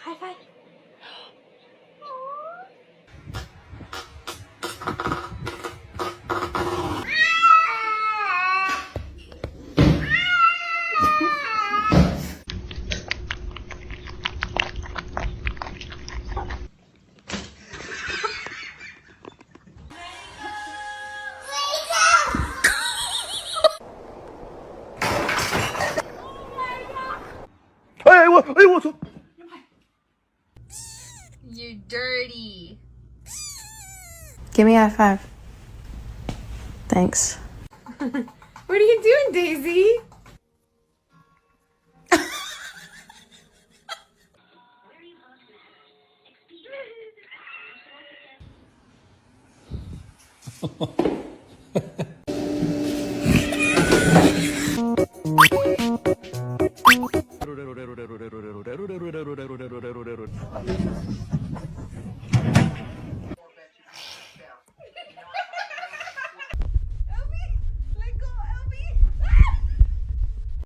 high five. You dirty. Give me a high five. Thanks. What are you doing, Daisy?